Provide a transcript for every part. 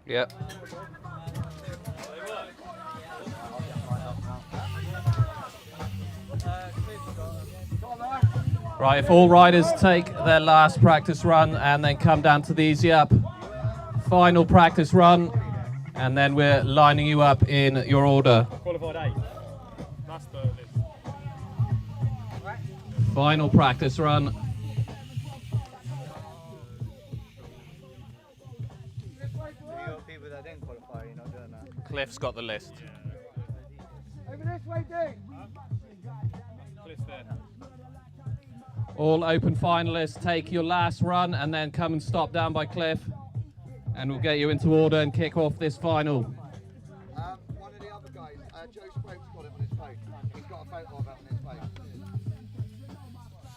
Yep. Right, if all riders take their last practice run and then come down to these, yep. Final practice run, and then we're lining you up in your order. Qualified 8. That's the list. Final practice run. People that didn't qualify, you know, doing that. Cliff's got the list. Over this way, Dick. Cliff's there. All open finalists, take your last run and then come and stop down by Cliff, and we'll get you into order and kick off this final. One of the other guys, Joe Spoke's got it on his phone. He's got a photo of it on his phone.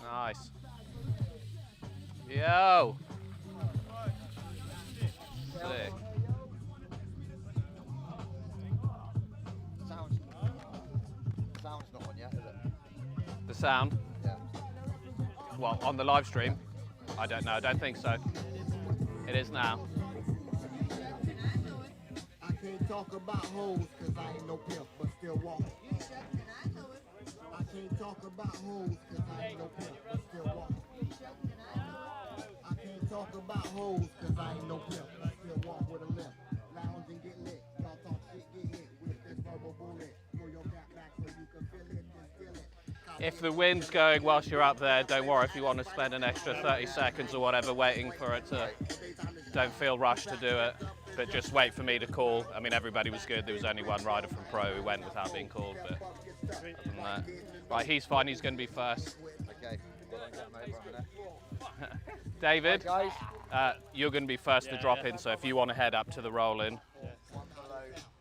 Nice. Yo. Sick. Sound's not on yet, is it? The sound? Yeah. Well, on the live stream? I don't know, I don't think so. It is now. I can't talk about hoes cause I ain't no pimp, but still walk. I can't talk about hoes cause I ain't no pimp, but still walk. I can't talk about hoes cause I ain't no pimp, but still walk with a limp. Lounge and get lit, y'all talk shit, get hit with this verbal bullet. Throw your gap back so you can feel it, then feel it. If the wind's going whilst you're up there, don't worry if you want to spend an extra 30 seconds or whatever waiting for it to, don't feel rushed to do it, but just wait for me to call. I mean, everybody was good. There was only one rider from Pro who went without being called, but other than that. Right, he's fine, he's going to be first. Okay. David, you're going to be first to drop in, so if you want to head up to the roll-in.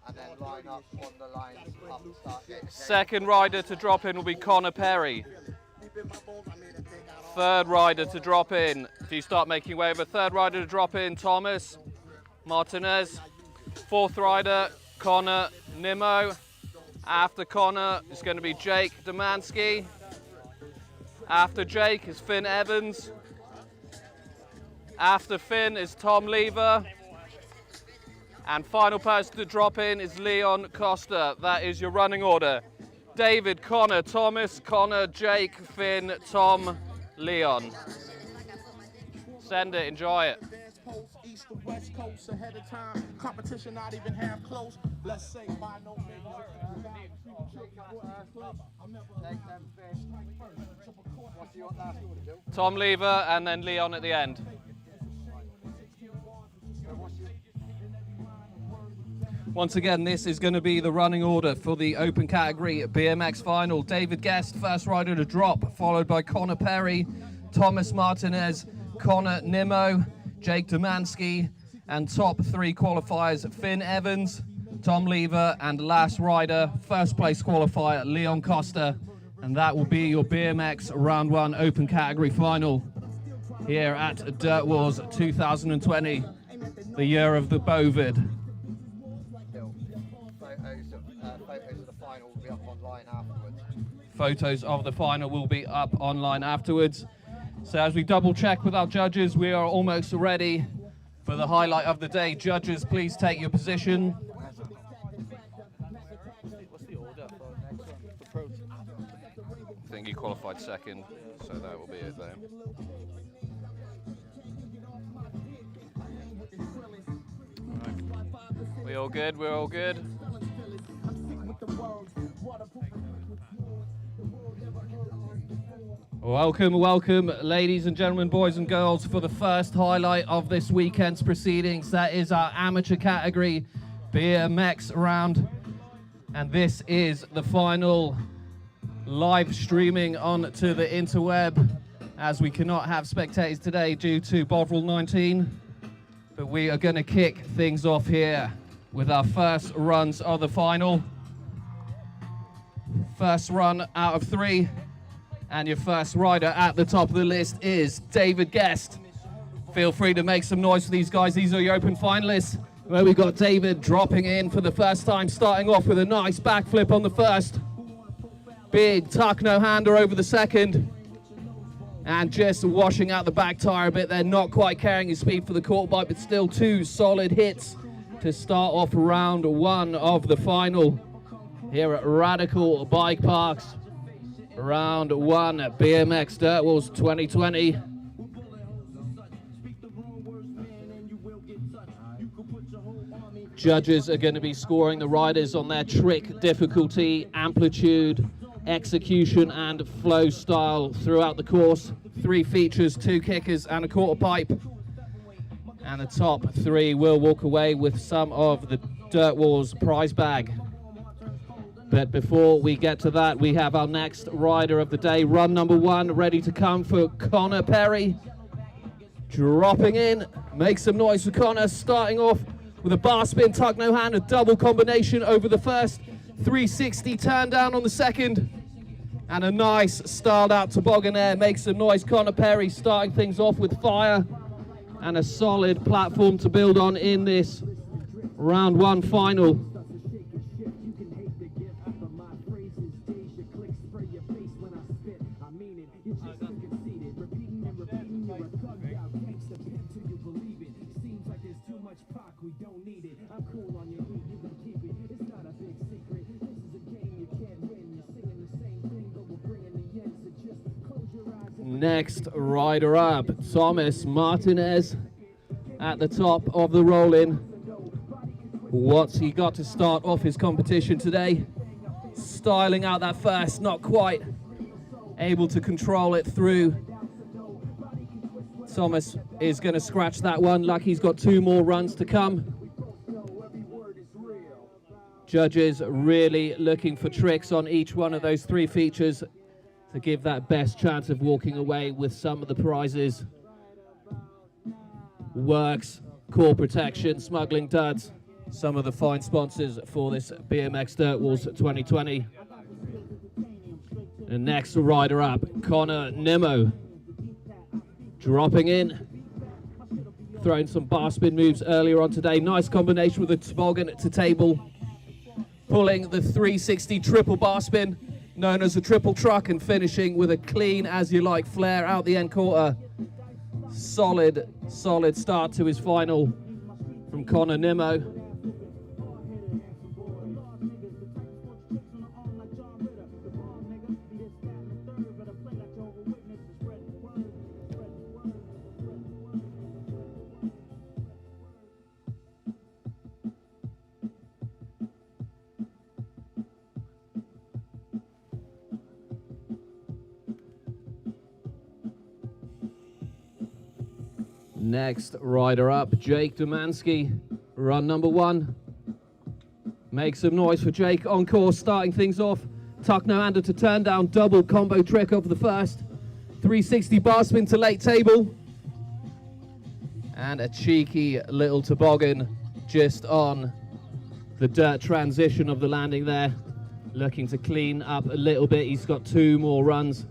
And then line up on the lines up and start getting. Second rider to drop in will be Connor Perry. Third rider to drop in, if you start making way over, third rider to drop in, Thomas Martinez. Fourth rider, Connor Nimmo. After Connor is going to be Jake Demansky. After Jake is Finn Evans. After Finn is Tom Lever. And final person to drop in is Leon Costa. That is your running order. David, Connor, Thomas, Connor, Jake, Finn, Tom, Leon. Send it, enjoy it. East to west coast ahead of time. Competition not even half close. Let's say by no means. Take them fish. What's your last order, Bill? Tom Lever and then Leon at the end. Once again, this is going to be the running order for the open category BMX final. David Guest, first rider to drop, followed by Connor Perry, Thomas Martinez, Connor Nimmo, Jake Demansky, and top three qualifiers, Finn Evans, Tom Lever, and last rider, first place qualifier, Leon Costa. And that will be your BMX round one open category final here at Dirt Wars 2020, the year of the Bovid. Photos of the final will be up online afterwards. So as we double check with our judges, we are almost ready for the highlight of the day. Judges, please take your position. What's the order for next one? For Pro? I think you qualified second, so that will be it there. Right. We all good? We're all good? Welcome, welcome, ladies and gentlemen, boys and girls, for the first highlight of this weekend's proceedings. That is our amateur category BMX round, and this is the final live streaming onto the interweb, as we cannot have spectators today due to Bovril 19. But we are going to kick things off here with our first runs of the final. First run out of three. And your first rider at the top of the list is David Guest. Feel free to make some noise for these guys. These are your open finalists, where we got David dropping in for the first time, starting off with a nice backflip on the first. Big tuck no-hander over the second. And just washing out the back tire a bit there, not quite carrying his speed for the quarter bike, but still 2 solid hits to start off round 1 of the final here at Radical Bike Parks. Round 1 at BMX Dirt Wars 2020. Judges are going to be scoring the riders on their trick difficulty, amplitude, execution and flow style throughout the course. 3 features, 2 kickers and a quarter pipe. And the top 3 will walk away with some of the Dirt Wars prize bag. But before we get to that, we have our next rider of the day, run number 1, ready to come for Connor Perry. Dropping in, make some noise for Connor, starting off with a bar spin, tuck no hand, a double combination over the first, 360 turn down on the second, and a nice styled out toboggan air. Make some noise, Connor Perry, starting things off with fire and a solid platform to build on in this round 1 final. Next rider up, Thomas Martinez at the top of the roll-in. What's he got to start off his competition today? Styling out that first, not quite able to control it through. Thomas is going to scratch that one. Lucky he's got 2 more runs to come. Judges really looking for tricks on each one of those 3 features to give that best chance of walking away with some of the prizes. Works, core protection, smuggling duds, some of the fine sponsors for this BMX Dirt Wars 2020. The next rider up, Connor Nimmo, dropping in, throwing some bar spin moves earlier on today. Nice combination with a toboggan to table, pulling the 360 triple bar spin, known as a triple truck, and finishing with a clean as you like flare out the end quarter. Solid start to his final from Connor Nimmo. Next rider up, Jake Dumansky, run number 1. Make some noise for Jake on course, starting things off. Tuck no hander to turn down, double combo trick over the first. 360 bar spin to late table. And a cheeky little toboggan just on the dirt transition of the landing there. Looking to clean up a little bit. He's got 2 more runs.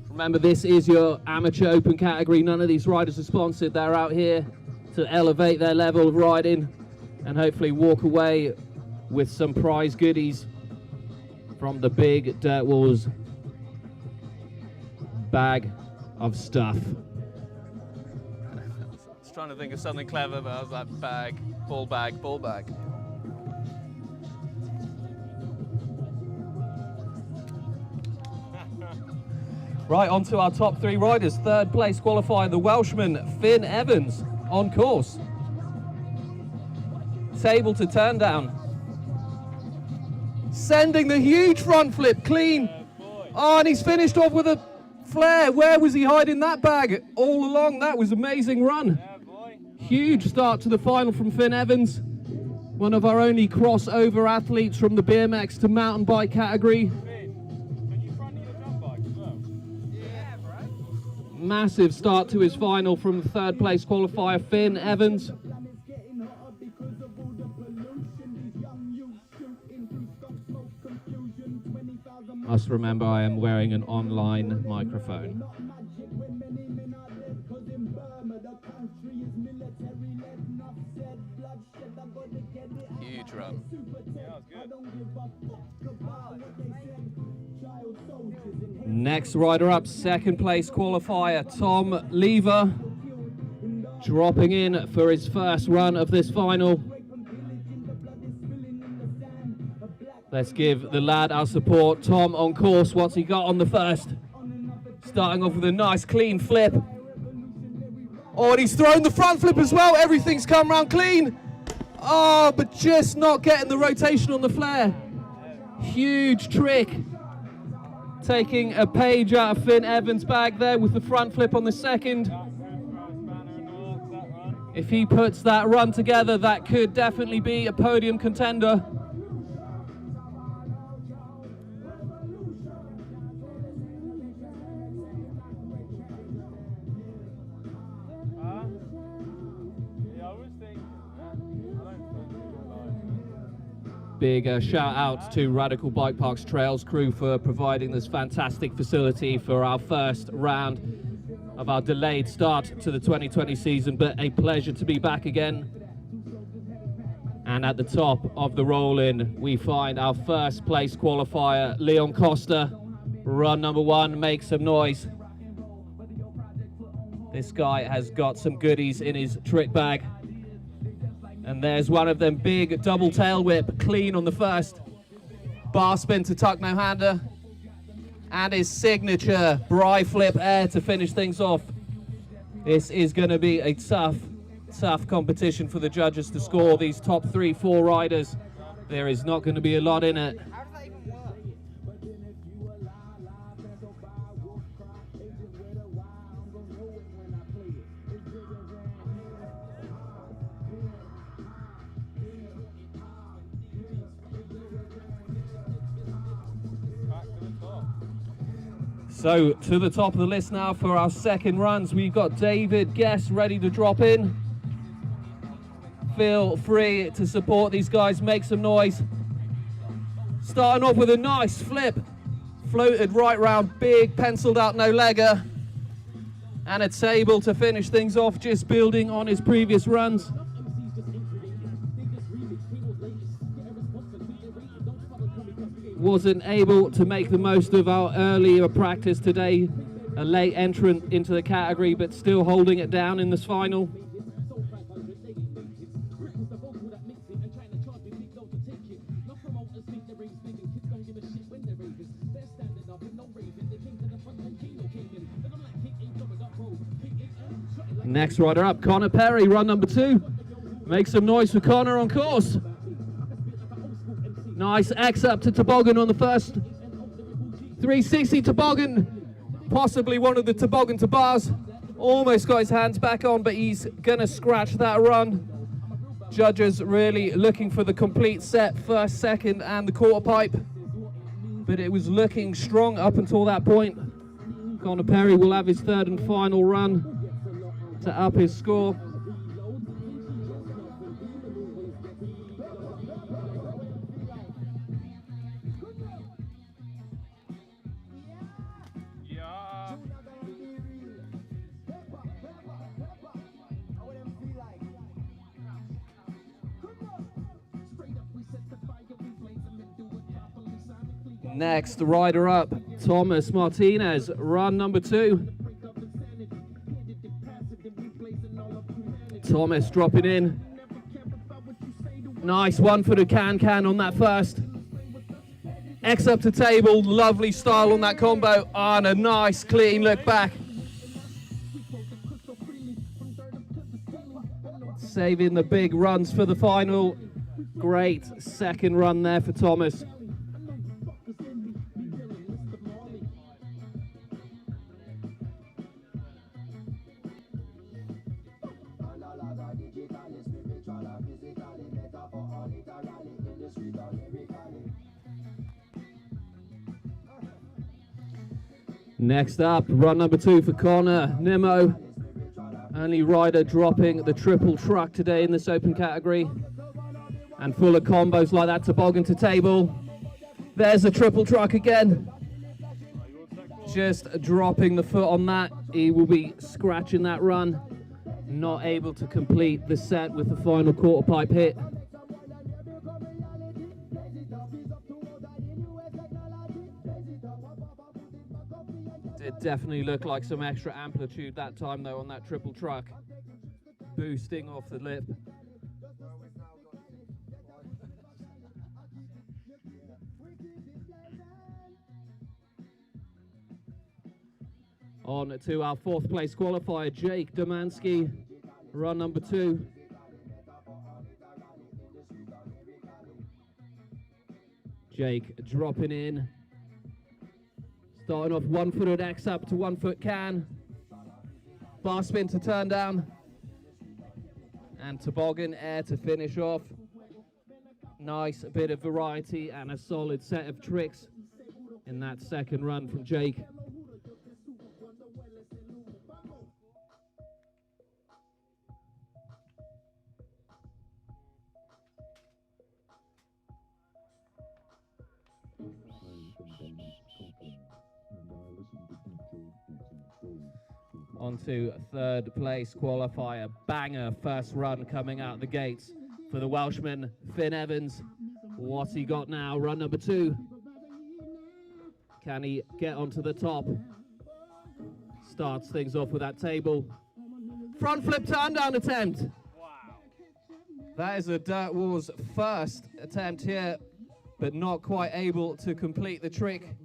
Remember, this is your amateur open category. None of these riders are sponsored. They're out here to elevate their level of riding and hopefully walk away with some prize goodies from the big Dirt Wars bag of stuff. I was trying to think of something clever, but I was like, bag, ball bag, ball bag. Right, on to our top 3 riders. 3rd place qualifier, the Welshman Finn Evans on course. Table to turn down. Sending the huge front flip, clean. Oh, and he's finished off with a flare. Where was he hiding that bag? All along, that was amazing run. Huge start to the final from Finn Evans. One of our only crossover athletes from the BMX to mountain bike category. Massive start to his final from the 3rd place qualifier, Finn Evans. Must remember I am wearing an online microphone. Huge run. Yeah, that was good. Next rider up, second place qualifier, Tom Lever, dropping in for his first run of this final. Let's give the lad our support. Tom on course, what's he got on the first? Starting off with a nice clean flip. Oh, and he's thrown the front flip as well. Everything's come round clean. Oh, but just not getting the rotation on the flare. Huge trick. Taking a page out of Finn Evans' bag there with the front flip on the second. If he puts that run together, that could definitely be a podium contender. Big shout out to Radical Bike Parks Trails crew for providing this fantastic facility for our first round of our delayed start to the 2020 season, but a pleasure to be back again. And at the top of the roll-in, we find our first place qualifier, Leon Costa, run number 1, make some noise. This guy has got some goodies in his trick bag. And there's one of them, big double tail whip, clean on the first. Bar spin to tuck no hander. And his signature Bry flip air to finish things off. This is going to be a tough competition for the judges to score these top 3-4 riders. There is not going to be a lot in it. How does that even work? So to the top of the list now for our second runs, we've got David Guest ready to drop in. Feel free to support these guys, make some noise. Starting off with a nice flip, floated right round, big penciled out no legger, and it's able to finish things off, just building on his previous runs. Wasn't able to make the most of our earlier practice today. A late entrant into the category, but still holding it down in this final. Next rider up, Connor Perry, run number 2. Make some noise for Connor on course. Nice X up to toboggan on the first. 360 toboggan, possibly one of the toboggan to bars. Almost got his hands back on, but he's gonna scratch that run. Judges really looking for the complete set, first, second, and the quarter pipe. But it was looking strong up until that point. Connor Perry will have his third and final run to up his score. Next rider up, Thomas Martinez, run number 2. Thomas dropping in. Nice one-footed can on that first. X up to table, lovely style on that combo, and a nice clean look back. Saving the big runs for the final. Great second run there for Thomas. Next up, run number 2 for Connor Nimmo. Only rider dropping the triple truck today in this open category. And full of combos like that, toboggan to table. There's the triple truck again. Just dropping the foot on that. He will be scratching that run. Not able to complete the set with the final quarter pipe hit. Did definitely look like some extra amplitude that time though on that triple truck. Boosting off the lip. On to our 4th place qualifier, Jake Domansky, run number 2. Jake dropping in. Starting off 1-footed X up to 1-foot can. Bar spin to turn down. And toboggan air to finish off. Nice bit of variety and a solid set of tricks in that second run from Jake. On to 3rd place qualifier, banger first run coming out the gates for the Welshman, Finn Evans. What's he got now? Run number 2. Can he get onto the top? Starts things off with that table. Front flip turn down attempt. Wow. That is a Dirt Wars first attempt here, but not quite able to complete the trick.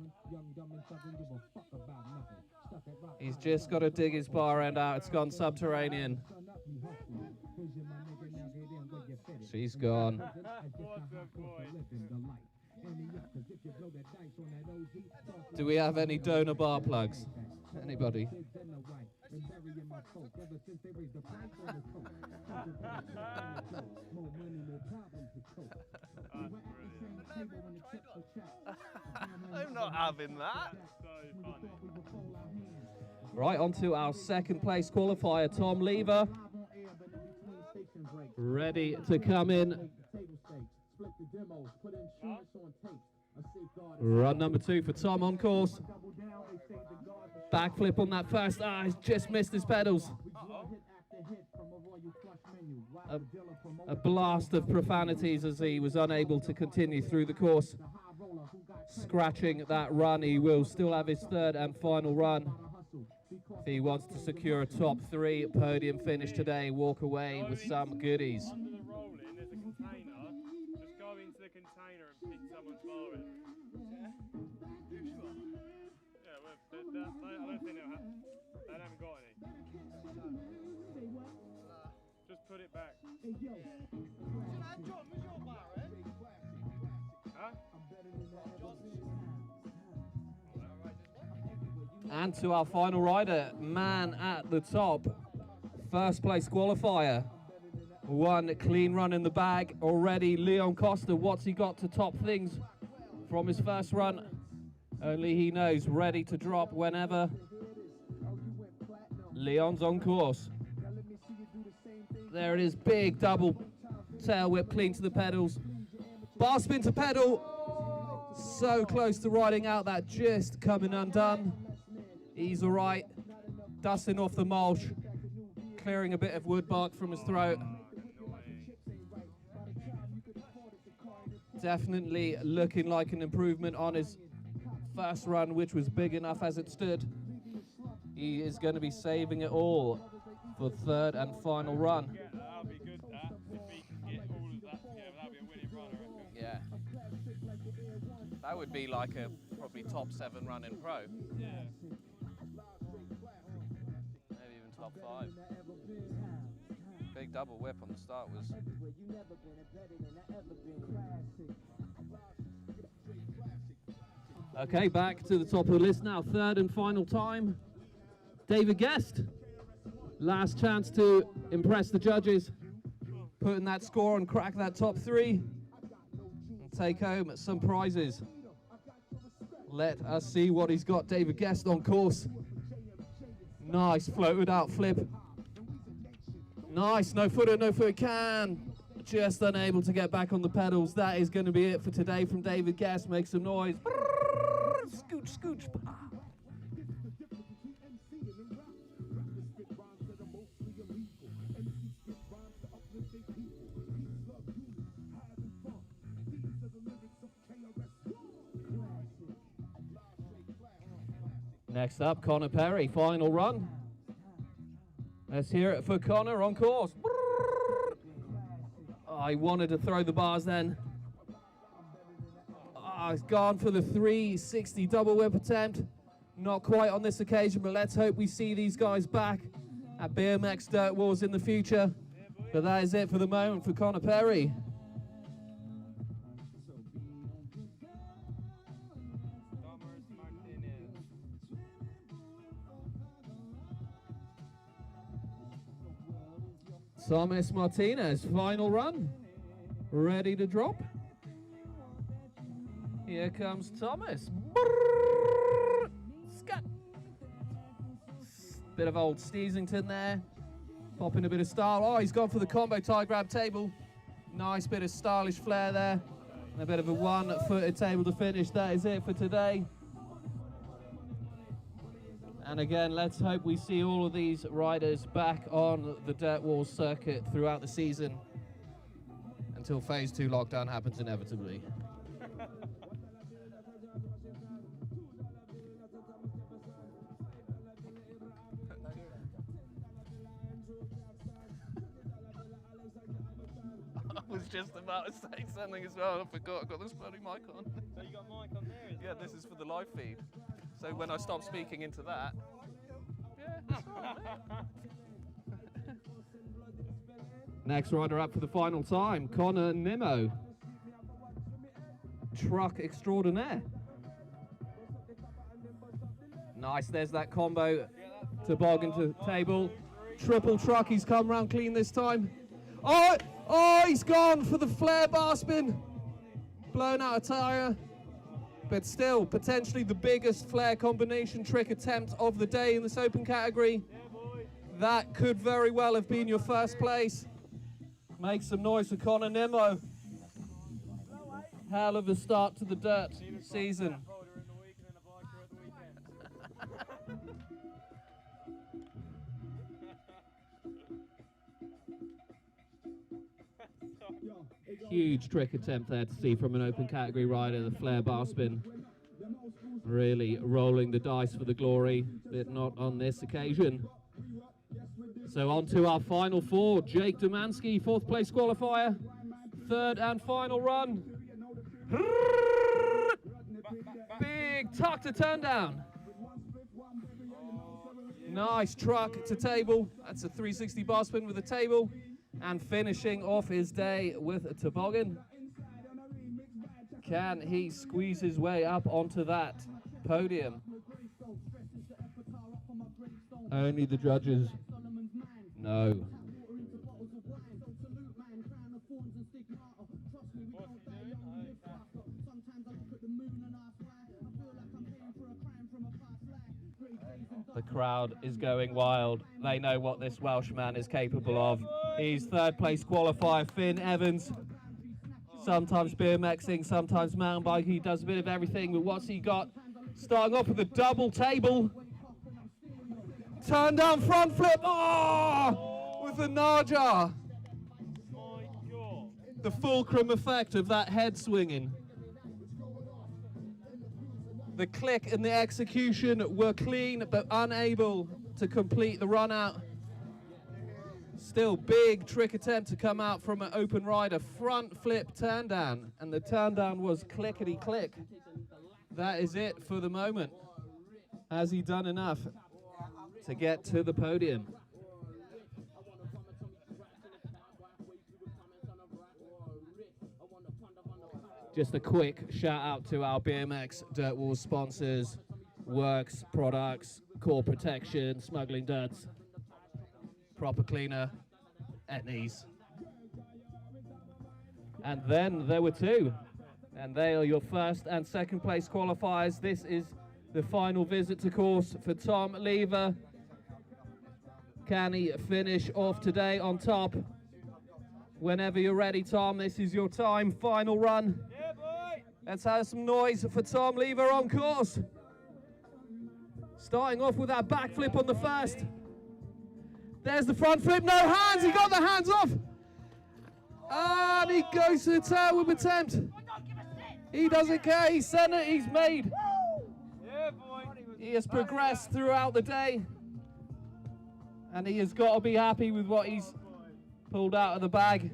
He's just got to dig his bar end out. It's gone subterranean. She's gone. What a boy. Do we have any donor bar plugs? Anybody? I'm not having that. So funny. Right, on to our 2nd place qualifier, Tom Lever. Ready to come in. Run number 2 for Tom on course. Backflip on that first. He's just missed his pedals. A blast of profanities as he was unable to continue through the course. Scratching that run, he will still have his 3rd and final run. If he wants to secure a top 3 podium finish today, walk away with some goodies. Under the rolling, there's a container. Just go into the container and pick someone's bar in. Yeah, well, I don't think they'll have. They haven't got any. Just put it back. Huh? And to our final rider, man at the top. 1st place qualifier. 1 clean run in the bag already. Leon Costa, what's he got to top things from his first run? Only he knows, ready to drop whenever. Leon's on course. There it is, big double tail whip clean to the pedals. Bar spin to pedal. So close to riding out that, just coming undone. He's all right, dusting off the mulch, clearing a bit of wood bark from his throat. Definitely looking like an improvement on his first run, which was big enough as it stood. He is going to be saving it all for 3rd and final run. Yeah, that'll be good, that. If we can get all of that together, that'll be a winning run, I reckon. Yeah. That would be like a probably top 7 run in pro. Yeah. Maybe even top 5. Big double whip on the start was. Okay, back to the top of the list now. 3rd and final time. David Guest. Last chance to impress the judges. Putting that score on, crack that top 3. And take home some prizes. Let us see what he's got. David Guest on course. Nice floated out flip. Nice, no foot can. Just unable to get back on the pedals. That is going to be it for today from David Guest. Make some noise. Scooch, scooch. Next up, Connor Perry, final run. Let's hear it for Connor on course. I wanted to throw the bars then. He's gone for the 360 double whip attempt. Not quite on this occasion, but let's hope we see these guys back at BMX Dirt Wars in the future. But that is it for the moment for Connor Perry. Thomas Martinez, final run. Ready to drop. Here comes Thomas. Scat. Bit of old Steasington there. Popping a bit of style. Oh, he's gone for the combo tie grab table. Nice bit of stylish flair there. And a bit of a one-footed table to finish. That is it for today. And again, let's hope we see all of these riders back on the Dirt Wars circuit throughout the season until Phase 2 lockdown happens inevitably. I was just about to say something as well. I forgot. I've got this bloody mic on. So you got a mic on there? Yeah, this is for the live feed. So when I stop speaking into that, yeah, it's all right, mate. Next rider up for the final time, Connor Nimmo. Truck extraordinaire. Nice, there's that combo. Toboggan to table. Triple truck, he's come round clean this time. Oh, he's gone for the flare bar spin. Blown out a tire. But still, potentially the biggest flare combination trick attempt of the day in this open category. That could very well have been your first place. Make some noise for Connor Nimmo. Hell of a start to the dirt season. Huge trick attempt there to see from an open category rider, the flare bar spin. Really rolling the dice for the glory, but not on this occasion. So on to our final four. Jake Domanski, 4th place qualifier. 3rd and final run. Big tuck to turn down. Nice truck to table. That's a 360 bar spin with a table. And finishing off his day with a toboggan. Can he squeeze his way up onto that podium? Only the judges know. The crowd is going wild. They know what this Welshman is capable of. He's 3rd place qualifier, Finn Evans. Sometimes BMXing, sometimes mountain biking. He does a bit of everything, but what's he got? Starting off with a double table. Turn down front flip. Oh! With the Naja. The fulcrum effect of that head swinging. The click and the execution were clean, but unable to complete the run out. Still big trick attempt to come out from an open rider. Front flip turn down, and the turn down was clickety click. That is it for the moment. Has he done enough to get to the podium? Just a quick shout out to our BMX Dirt Wars sponsors, Works, Products, Core Protection, Smuggling Dirts, Proper Cleaner, Etnies. And then there were 2, and they are your 1st and 2nd place qualifiers. This is the final visit to course for Tom Lever. Can he finish off today on top? Whenever you're ready, Tom, this is your time. Final run. Yeah, boy. Let's have some noise for Tom Lever on course. Starting off with that backflip on the first. There's the front flip, no hands, he got the hands off. And he goes to the tail whip attempt. He doesn't care, he's sent it, he's made. Yeah, boy. He has progressed throughout the day, and he has got to be happy with what he's pulled out of the bag.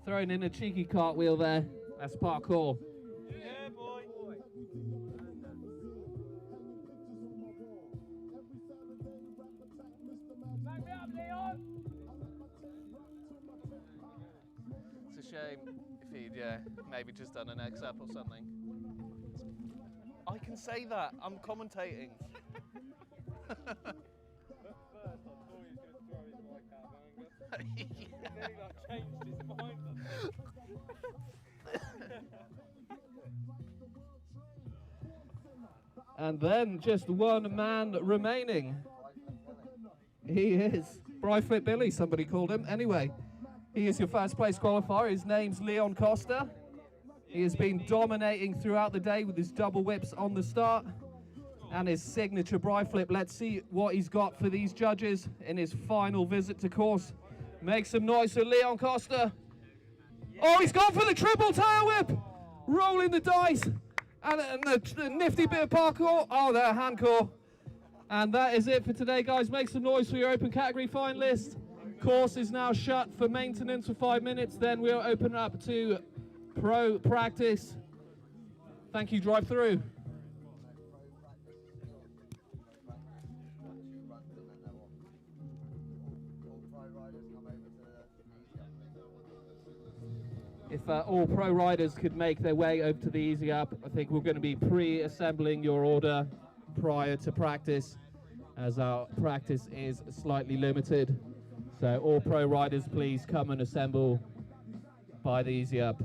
Throwing in a cheeky cartwheel there. That's parkour. Yeah, boy. Back me up, Leon. It's a shame if he'd maybe just done an X up or something. I can say that. I'm commentating. At first, I thought he was going to throw his mic out of anger. Yeah. And then he like changed his mind. And then just one man remaining. He is Bryflip Billy, somebody called him. Anyway, he is your first place qualifier. His name's Leon Costa. He has been dominating throughout the day with his double whips on the start and his signature Bryflip. Let's see what he's got for these judges in his final visit to course. Make some noise for Leon Costa. Oh, he's gone for the triple tail whip. Rolling the dice. And a nifty bit of parkour. Oh, there, handcore. And that is it for today, guys. Make some noise for your open category finalists. Course is now shut for maintenance for 5 minutes. Then we'll open up to pro practice. Thank you, drive through. If all pro riders could make their way over to the Easy Up, I think we're going to be pre-assembling your order prior to practice, as our practice is slightly limited. So all pro riders, please come and assemble by the Easy Up.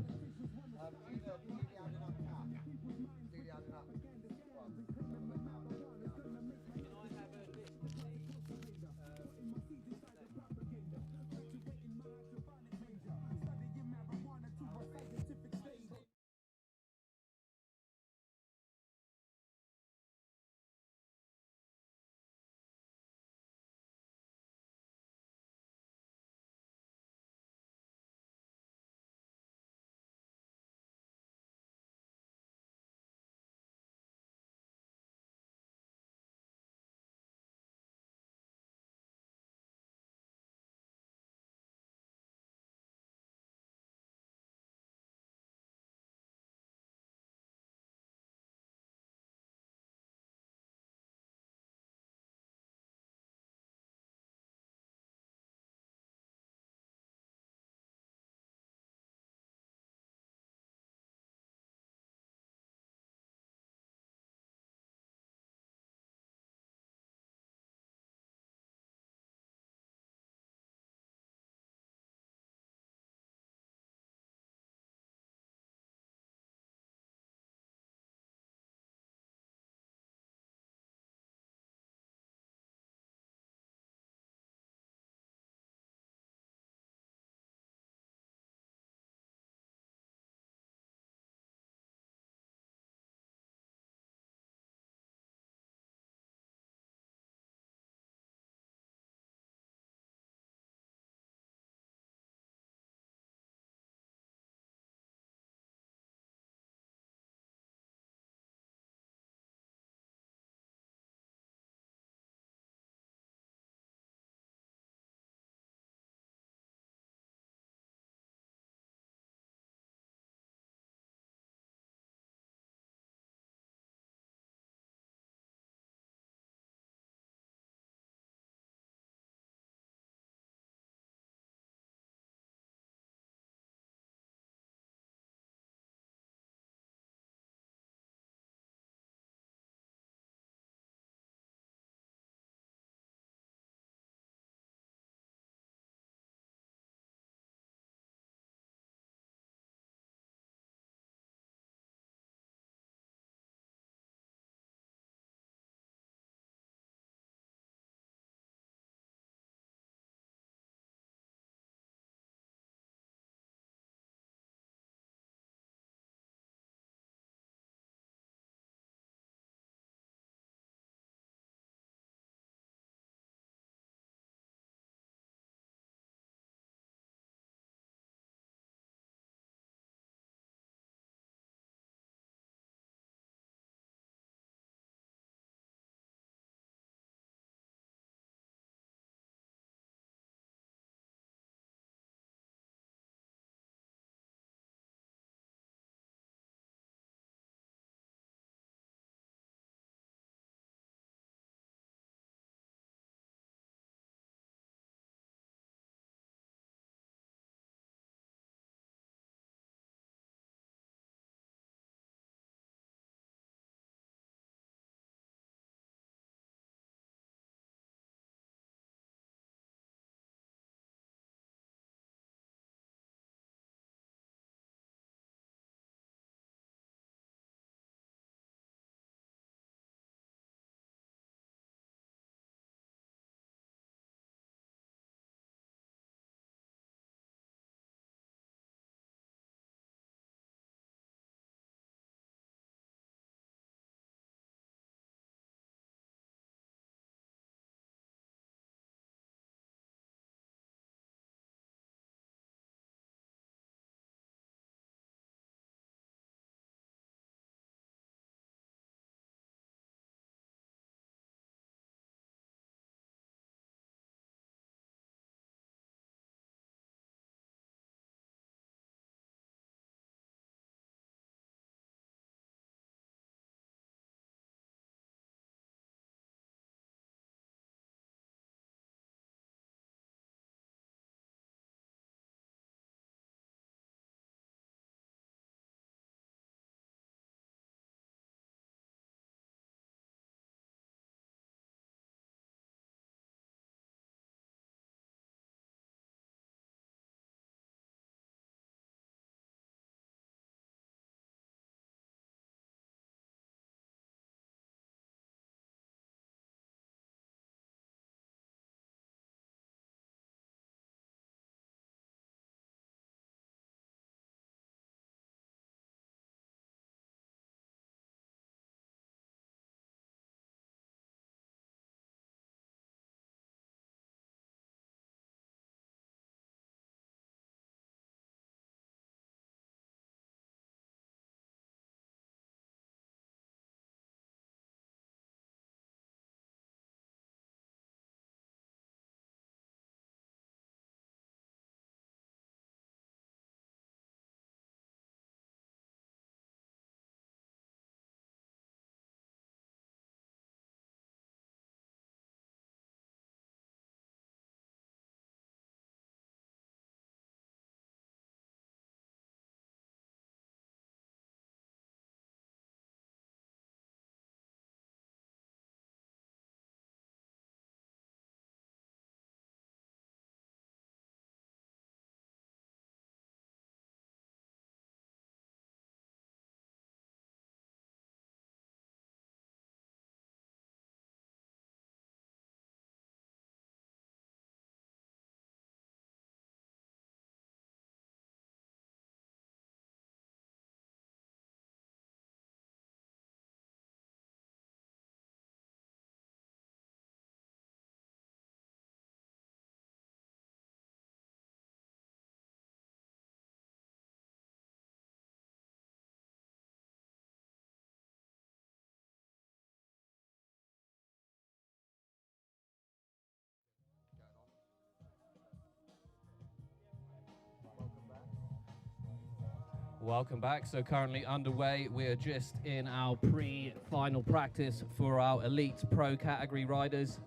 Welcome back. So currently underway, we're just in our pre-final practice for our elite pro category riders.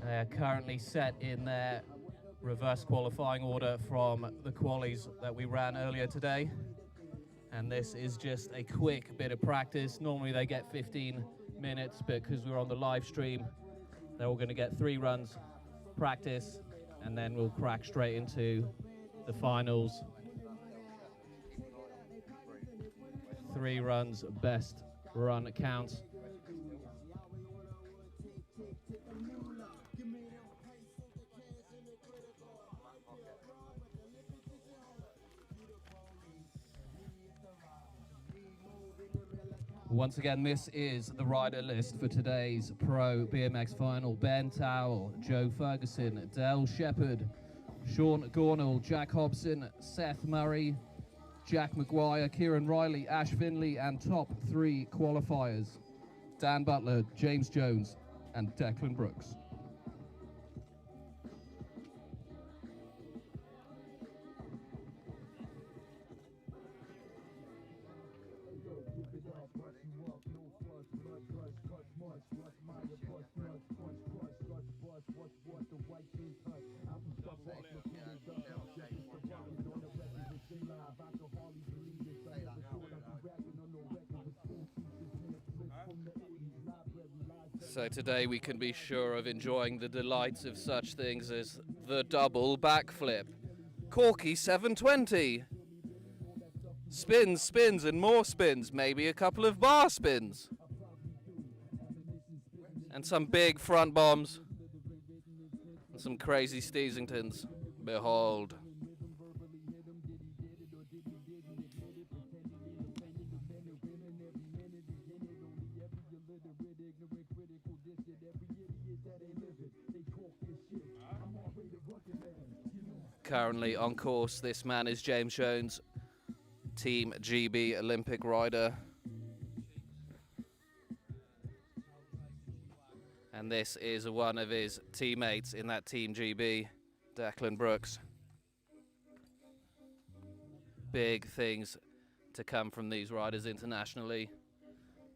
They're currently set in their reverse qualifying order from the qualies that we ran earlier today. And this is just a quick bit of practice. Normally they get 15 minutes, but because we're on the live stream, they're all going to get 3 runs practice, and then we'll crack straight into the finals. 3 runs, best run counts. Once again, this is the rider list for today's Pro BMX final. Ben Towell, Joe Ferguson, Dale Shepherd, Sean Gornall, Jack Hobson, Seth Murray, Jack Maguire, Kieran Riley, Ash Finley, and top 3 qualifiers, Dan Butler, James Jones, and Declan Brooks. So today we can be sure of enjoying the delights of such things as the double backflip, Corky 720, spins, spins and more spins, maybe a couple of bar spins, and some big front bombs, and some crazy Steasingtons. Behold. Currently on course, this man is James Jones, Team GB Olympic rider. And this is one of his teammates in that Team GB, Declan Brooks. Big things to come from these riders internationally.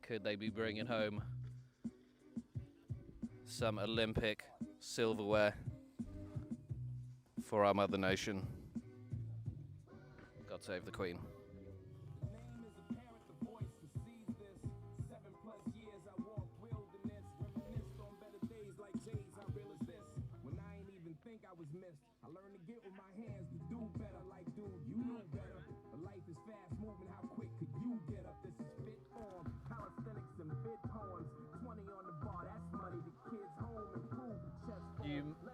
Could they be bringing home some Olympic silverware for our mother nation? God save the Queen.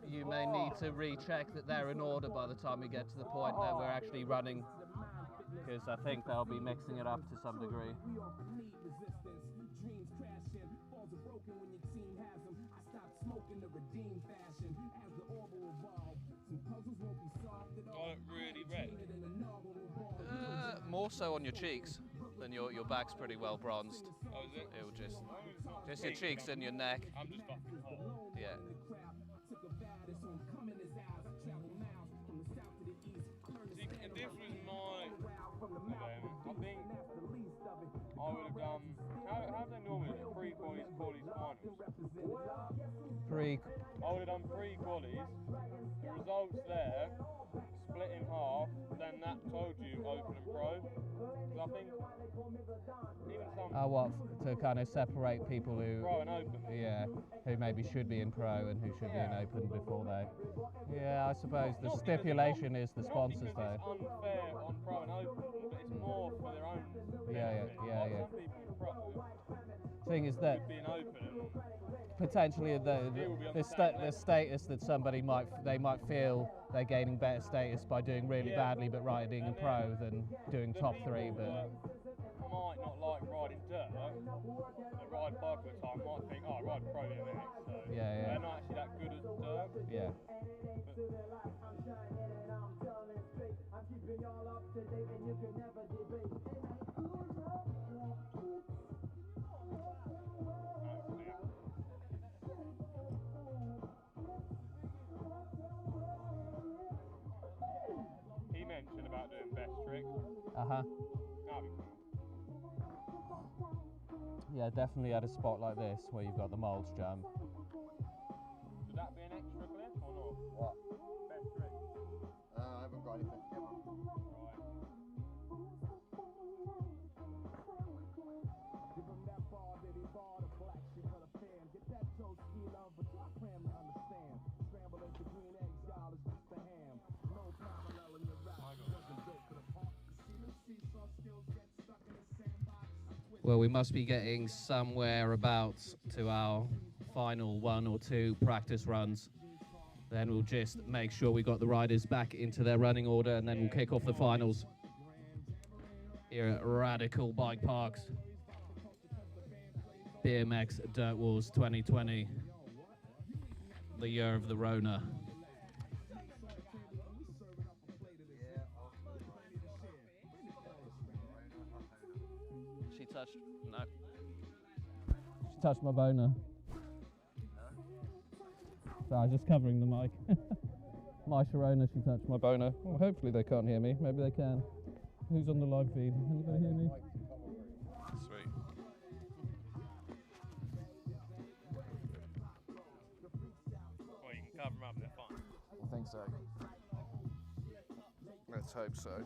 You may need to recheck that they're in order by the time we get to the point that we're actually running, because I think they'll be mixing it up to some degree. Really red. More so on your cheeks than your back's pretty well bronzed. Oh, is it? It'll just your cheeks and your neck. I'm just fucking hot. Yeah. See, and this was my event. I think I would have done. How do they normally do pre-qualies, qualies, finals? I would have done pre-qualies. The results there, split in half. Then that told you open and pro. 'Cause I think even some What, to kind of separate people who, pro and open. yeah, who maybe should be in pro and who should be in open before they. Yeah, I suppose the Not stipulation is the Not sponsors because though. it's unfair on pro and open, but it's more for their own Yeah, benefit. yeah, Like yeah. some people in pro Thing is that being open and potentially the status that somebody might feel they're gaining better status by doing really badly but riding in pro than doing the top people 3. But that might not like riding dirt, that ride bike all the time might think, oh, I ride pro BMX, so Yeah. they're not actually that good at dirt. yeah. He mentioned about doing best trick. Uh-huh. That'd be cool. Yeah, definitely at a spot like this where you've got the mulch jump. Should that be an extra clip or not? What? Best trick. I haven't got anything together. Right. Well, we must be getting somewhere about to our final 1 or 2 practice runs. Then we'll just make sure we got the riders back into their running order, and then we'll kick off the finals here at Radical Bike Parks. BMX Dirt Wars 2020, the year of the Rona. She touched. No. She touched my boner. So I was just covering the mic. My Sharona, she touched my boner. Well, hopefully they can't hear me. Maybe they can. Who's on the live feed? Anybody hear me? Sweet. Well, you can cover them up, they're fine. I think so. Let's hope so.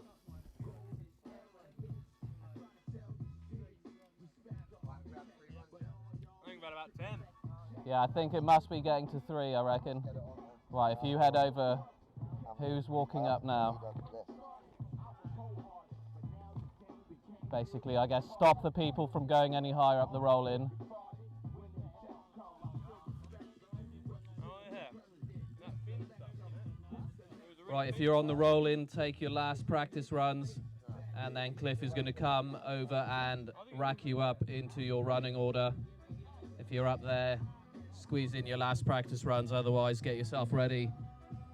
I think about 10. Yeah, I think it must be getting to 3, I reckon. Right, if you head over, who's walking up now? Basically, I guess, stop the people from going any higher up the roll-in. Oh yeah. That fin stuff, isn't it? Right, if you're on the roll-in, take your last practice runs, and then Cliff is going to come over and rack you up into your running order. If you're up there, squeeze in your last practice runs, otherwise get yourself ready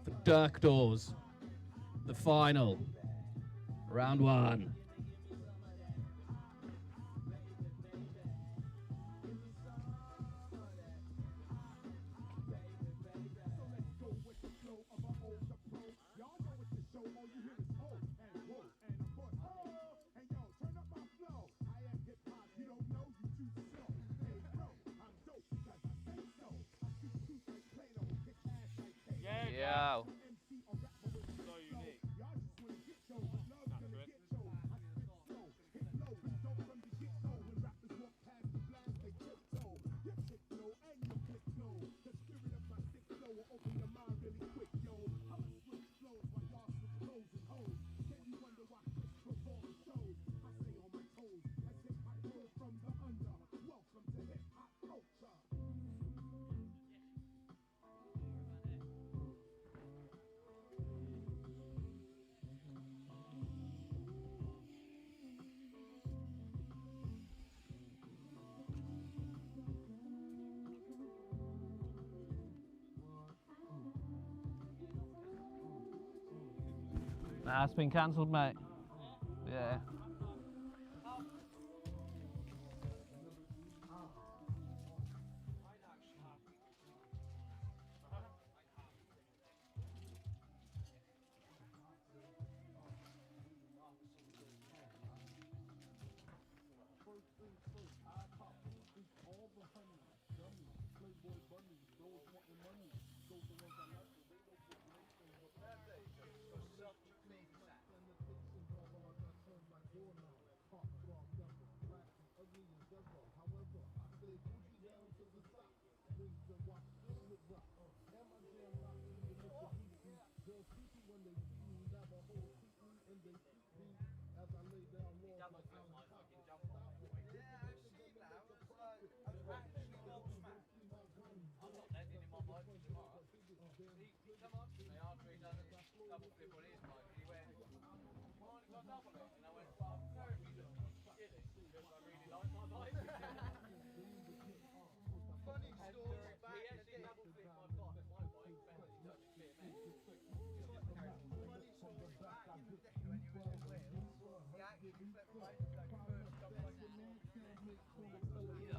for Dirk Doors, the final, round 1. Yeah. So unique. That's it. Nah, it's been cancelled, mate. Yeah.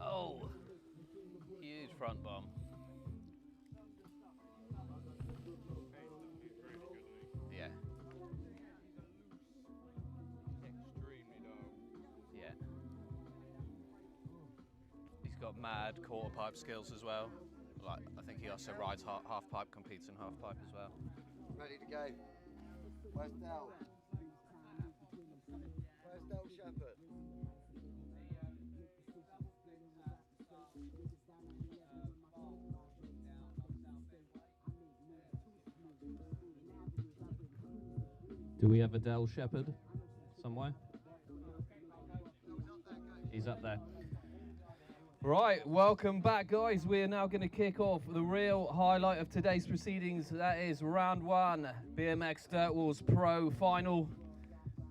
Oh, huge front bomb. Yeah. got mad quarter pipe skills as well. Like, I think he also rides half pipe, competes in half pipe as well. Ready to go. Where's Del? Where's Del Shepherd? Do we have a Del Shepherd somewhere? He's up there. Right, welcome back, guys. We are now going to kick off the real highlight of today's proceedings. That is round one, BMX Dirt Wars Pro Final.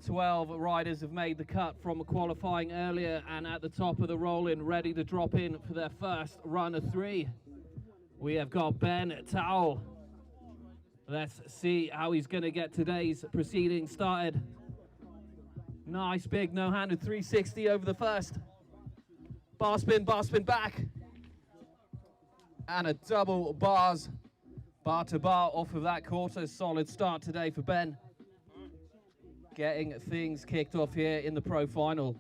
12 riders have made the cut from qualifying earlier and at the top of the roll-in, ready to drop in for their first run of 3. We have got Ben Towell. Let's see how he's going to get today's proceedings started. Nice big no-handed 360 over the first. Bar spin back. And a double bars, bar to bar off of that quarter. Solid start today for Ben. Getting things kicked off here in the pro final.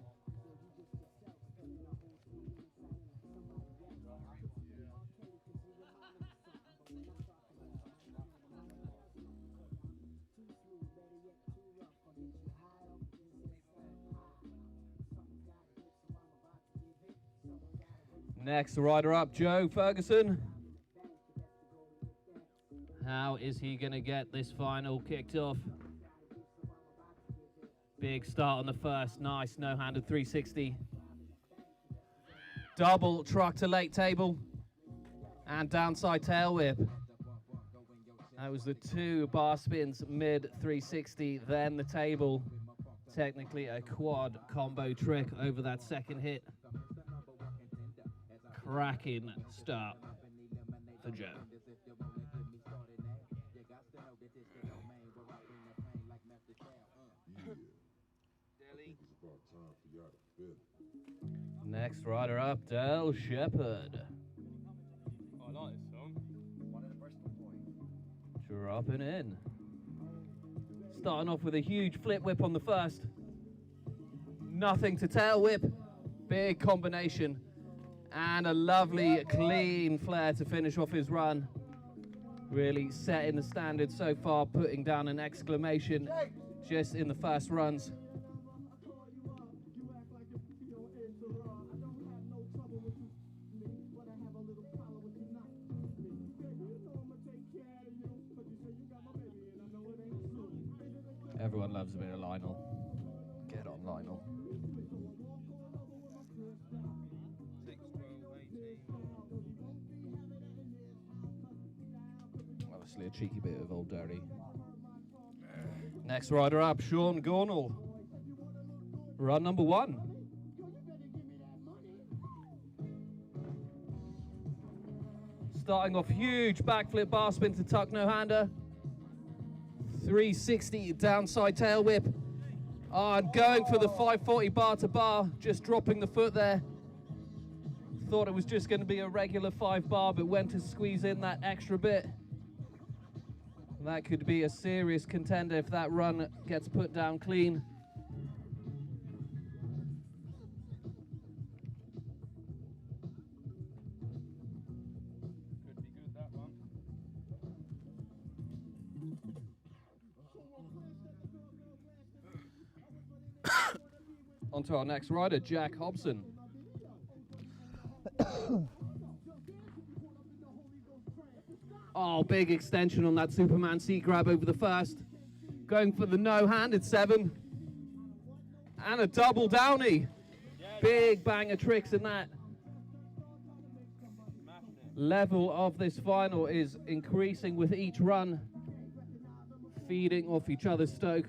Next rider up, Joe Ferguson. How is he going to get this final kicked off? Big start on the first, nice no-handed 360. Double truck to late table. And downside tail whip. That was the 2 bar spins mid 360, then the table. Technically a quad combo trick over that second hit. Cracking start for Joe. Next rider up, Del Shepherd. I like this song. Dropping in. Starting off with a huge flip whip on the first. Nothing to tail whip. Big combination. And a lovely clean flare to finish off his run. Really setting the standard so far, putting down an exclamation just in the first runs. Everyone loves a bit of Lionel. Get on, Lionel. 6, 12, 18. Obviously a cheeky bit of Old Dirty. Next rider up, Sean Gornall. Run number 1. Starting off huge backflip bar spin to tuck no hander. 360 downside tail whip. And going for the 540 bar to bar, just dropping the foot there. Thought it was just going to be a regular 5 bar, but went to squeeze in that extra bit. That could be a serious contender if that run gets put down clean. Could be good, that one. On to our next rider, Jack Hobson. Oh, big extension on that Superman seat grab over the first. Going for the no-handed 7. And a double downy. Big bang of tricks in that. Level of this final is increasing with each run. Feeding off each other's stoke.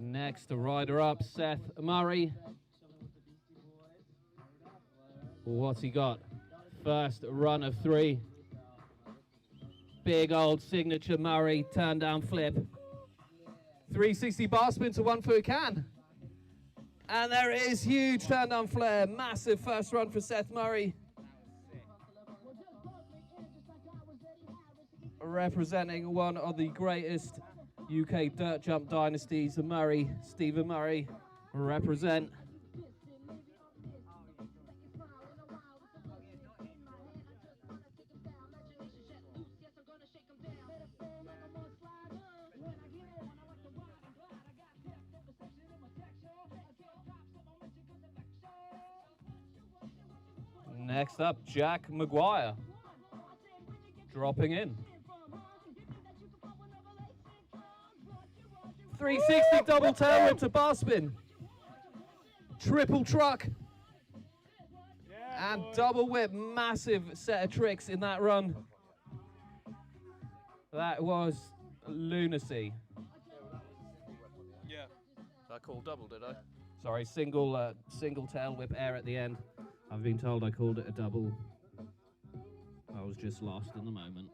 Next rider up, Seth Murray. What's he got? First run of 3. Big old signature Murray turn down flip. 360 bar spin to 1 foot can. And there it is, huge turn down flare. Massive first run for Seth Murray. representing one of the greatest UK dirt jump dynasties, the Murray, Stephen Murray, represent. Next up, Jack Maguire, dropping in. 360 double tail whip to bar spin. Triple truck. And double whip, massive set of tricks in that run. That was lunacy. Yeah. I called double, did I? Sorry, single tail whip air at the end. I've been told I called it a double. I was just lost in the moment.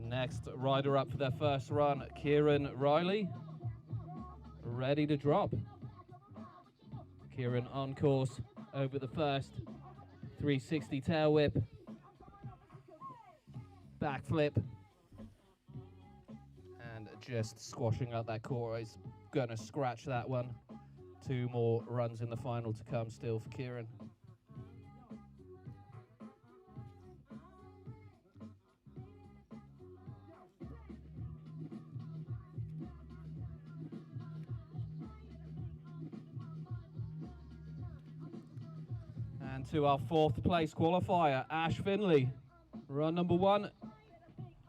Next rider up for their first run, Kieran Riley, ready to drop. Kieran on course over the first 360 tail whip, backflip, and just squashing out that core. He's gonna scratch that one. 2 more runs in the final to come still for Kieran. And to our 4th place qualifier, Ash Finley, run number 1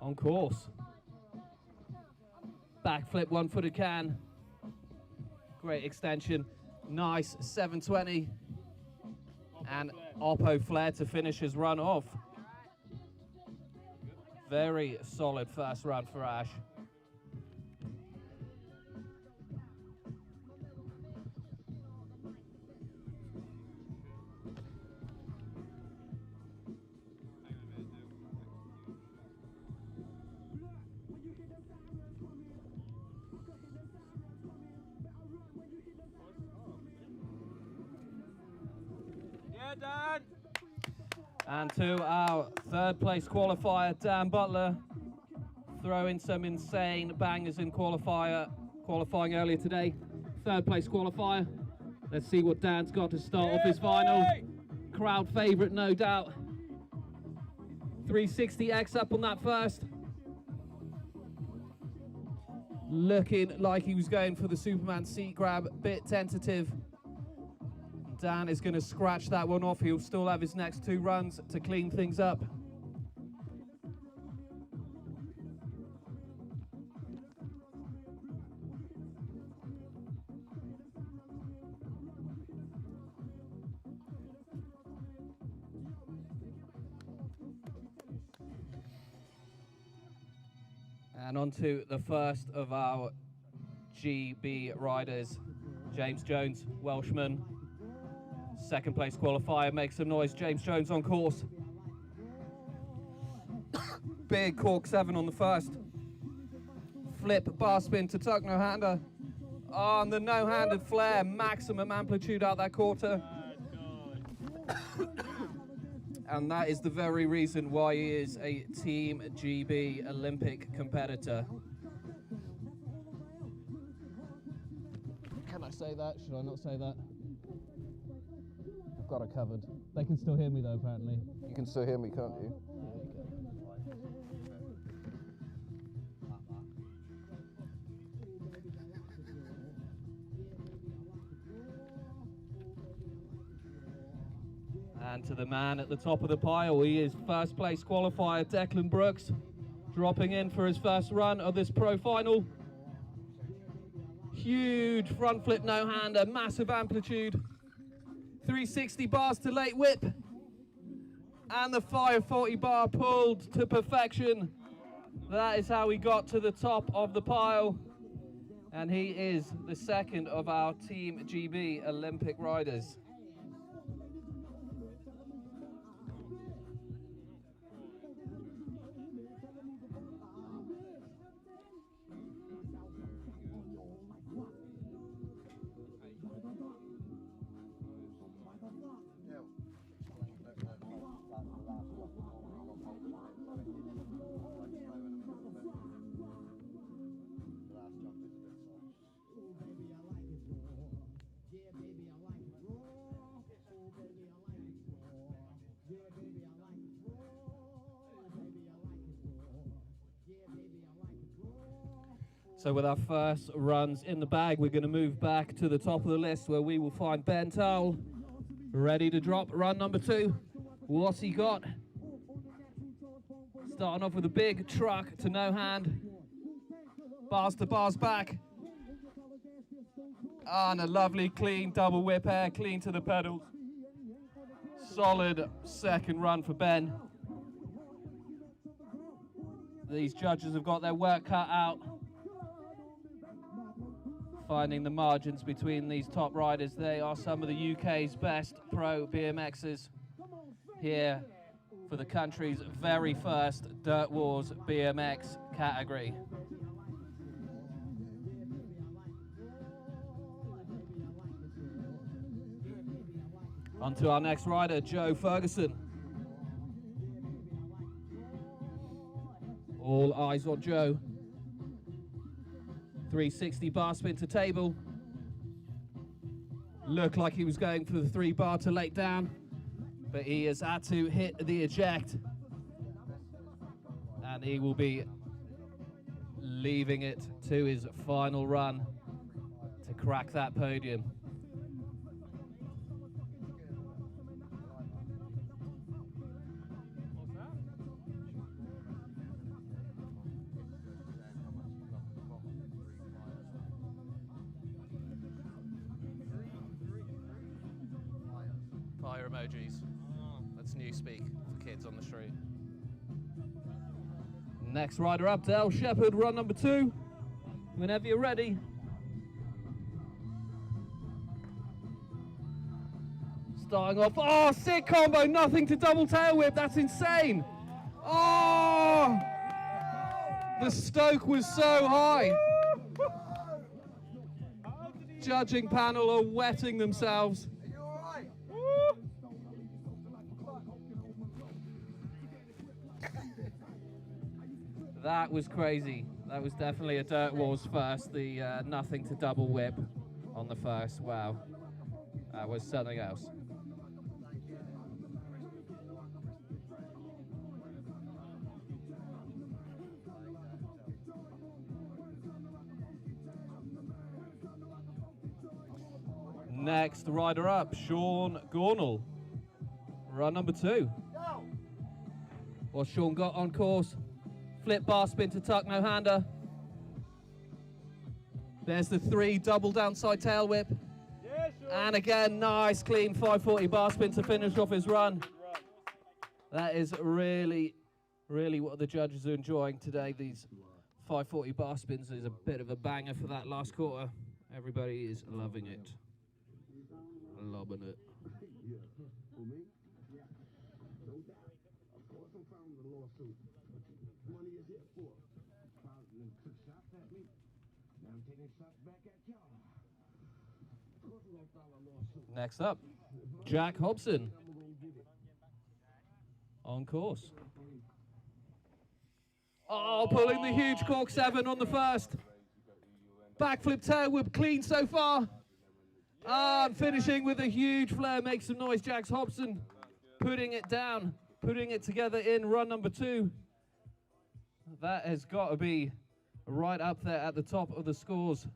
on course. Backflip, 1-footed can. Great extension, nice 720. And Oppo flare to finish his run off. Very solid first run for Ash. Dan! And to our 3rd place qualifier, Dan Butler, throwing some insane bangers in qualifying earlier today. 3rd place qualifier. Let's see what Dan's got to start off his final. Crowd favorite, no doubt. 360X up on that first. Looking like he was going for the Superman seat grab, bit tentative. Dan is going to scratch that one off. He'll still have his next 2 runs to clean things up. And on to the first of our GB riders, James Jones, Welshman. 2nd place qualifier, make some noise. James Jones on course. Big cork 7 on the first. Flip, bar spin to tuck no-hander. On the no-handed flare, maximum amplitude out that quarter. And that is the very reason why he is a Team GB Olympic competitor. Can I say that? Should I not say that? I've got it covered. They can still hear me though, apparently. You can still hear me, can't you? And to the man at the top of the pile, he is 1st place qualifier, Declan Brooks, dropping in for his first run of this pro final. Huge front flip no-hander, massive amplitude. 360 bars to late whip. And the 540 bar pulled to perfection. That is how he got to the top of the pile. And he is the 2nd of our Team GB Olympic riders. So with our first runs in the bag, we're going to move back to the top of the list where we will find Ben Tull, ready to drop run number 2. What's he got? Starting off with a big truck to no hand. Bars to bars back. And a lovely clean double whip air, clean to the pedals. Solid second run for Ben. These judges have got their work cut out, finding the margins between these top riders. They are some of the UK's best pro BMXers here for the country's very first Dirt Wars BMX category. On to our next rider, Joe Ferguson. All eyes on Joe. 360 bar spin to table. Looked like he was going for the 3 bar to lay down, but he has had to hit the eject. And he will be leaving it to his final run to crack that podium. Fire emojis. That's new speak for kids on the street. Next rider up, Dale Shepherd, run number 2. Whenever you're ready. Starting off, oh, sick combo, nothing to double tail whip, that's insane. Oh, the stoke was so high. Judging panel are wetting themselves. That was crazy. That was definitely a Dirt Wars first. The nothing to double whip on the first. Wow. That was something else. Next rider up, Sean Gornall. Run number 2. What's Sean got on course? Flip bar spin to tuck, no hander. There's the 3 double downside tail whip. Yeah, sure. And again, nice clean 540 bar spin to finish off his run. That is really, really what the judges are enjoying today. These 540 bar spins is a bit of a banger for that last quarter. Everybody is loving it. Loving it. Next up, Jack Hobson on course. Oh, pulling the huge cork 7 on the first. Backflip tail whip clean so far. And finishing with a huge flare. Make some noise, Jack Hobson. Putting it down, putting it together in run number 2. That has got to be right up there at the top of the scores.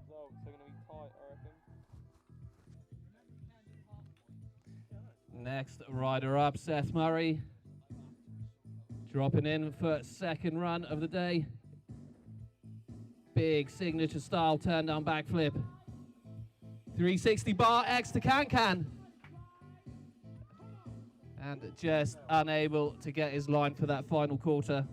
Results are going to be tight, I reckon. Next rider up, Seth Murray. Dropping in for second run of the day. Big signature style turn down backflip. 360 bar X to can. And just unable to get his line for that final quarter.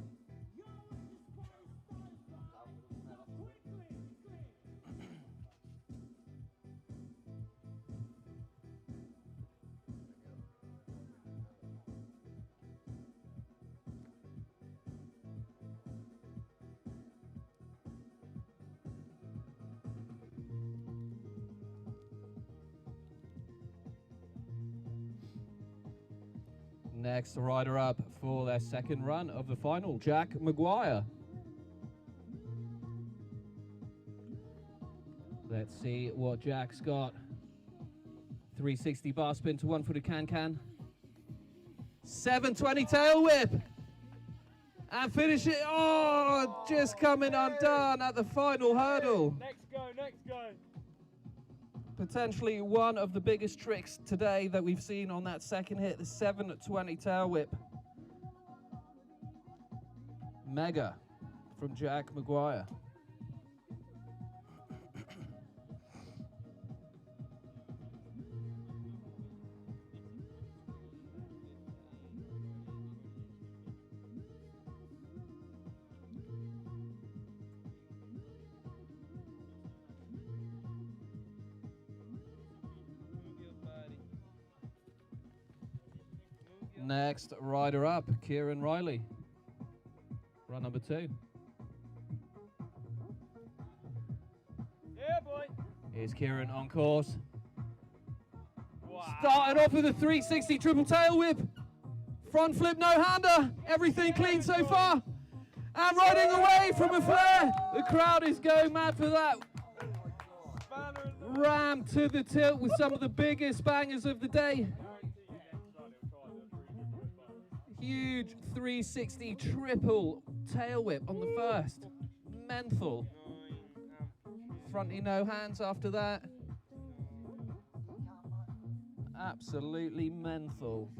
Next rider up for their second run of the final, Jack Maguire. Let's see what Jack's got. 360 bar spin to 1-footed can-can. 720 tail whip. And finish it. Oh, just coming undone at the final hurdle. Next go, next go. Potentially one of the biggest tricks today that we've seen on that second hit, the 720 tail whip. Mega from Jack Maguire. Next rider up, Kieran Riley. Run number 2. Yeah, boy. Here's Kieran on course. Wow. Starting off with a 360 triple tail whip. Front flip, no hander. Everything clean so far. And riding away from a flare. The crowd is going mad for that. Ram to the tilt with some of the biggest bangers of the day. Huge 360 triple tail whip on the first. Menthol. Fronty no hands after that. Absolutely menthol.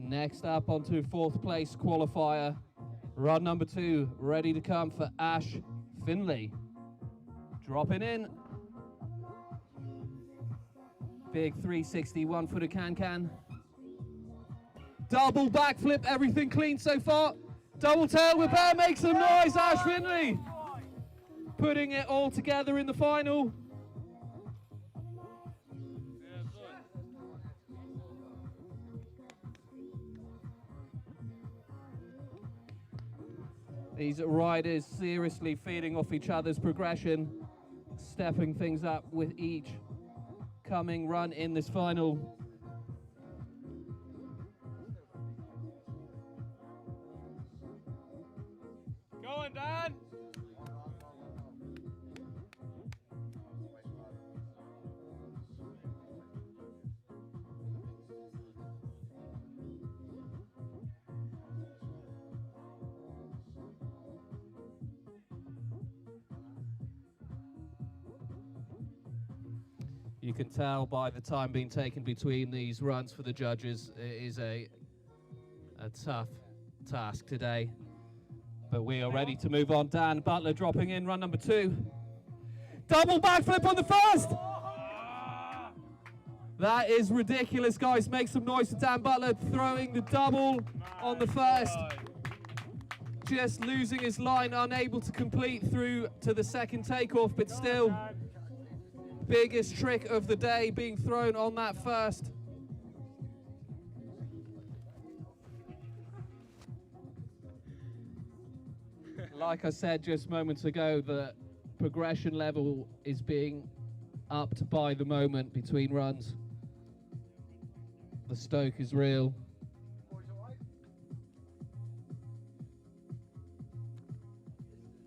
Next up onto 4th place qualifier. Run number 2, ready to come for Ash Finley. Dropping in. Big 360 1-footed can-can. Double backflip, everything clean so far. Double tail whip air, make some noise, Ash Finley. Putting it all together in the final. These riders seriously feeding off each other's progression, stepping things up with each coming run in this final. Go on, Dan. You can tell by the time being taken between these runs for the judges, it is a tough task today. But we are ready to move on. Dan Butler dropping in run number 2. Double backflip on the first! That is ridiculous, guys. Make some noise for Dan Butler throwing the double on the first. Just losing his line, unable to complete through to the second takeoff, but still, biggest trick of the day being thrown on that first. Like I said just moments ago, the progression level is being upped by the moment between runs. The stoke is real.